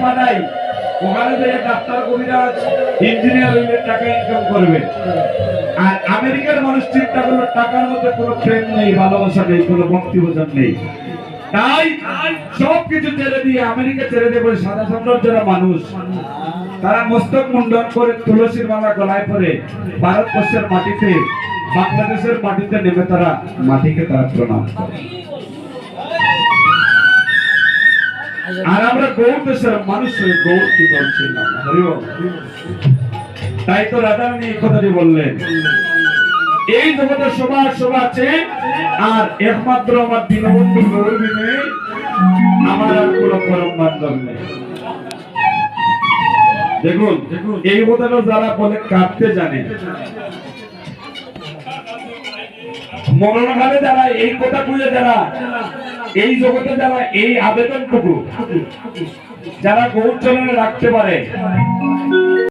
পাঠাই, ওখানে যে ডাক্তার কবিরাজ ইঞ্জিনিয়ার হইলে টাকা ইনকাম করবে। আর আমেরিকার মানুষ চিন্তা করলো টাকার মধ্যে কোনো প্রেম নেই, ভালোবাসা নেই, কোনো ভক্তি বোঝান নেই। তাই সবকিছু ছেড়ে দিয়ে আমেরিকা ছেড়ে দিয়ে বলে সাদা সামরার যারা মানুষ তারা মস্তক মুন্ডন করে তুলসীর মালা গলায় পরে ভারতবর্ষের মাটিতে, বাংলাদেশের মাটিতে নেমে তারা মাটিকে তারা প্রণাম করে। আর আমরা গৌর দেশের মানুষ হয়ে গৌর কি বলছিলাম। তাই তো রাধারানী এই কথাটি বললেন, এই জগতে সবার সবার আছে, আর একমাত্র আমার দীনবন্ধু গৌর বিনে আমার আর কোনো পরম বান্ধব নেই। দেখুন এই কথাটা যারা বলে কাঁদতে জানে, মরণকালে যারা এই কথা বুঝে, যারা এই জগতে যারা এই আবেদনটুকু যারা গৌর চরণে রাখতে পারে,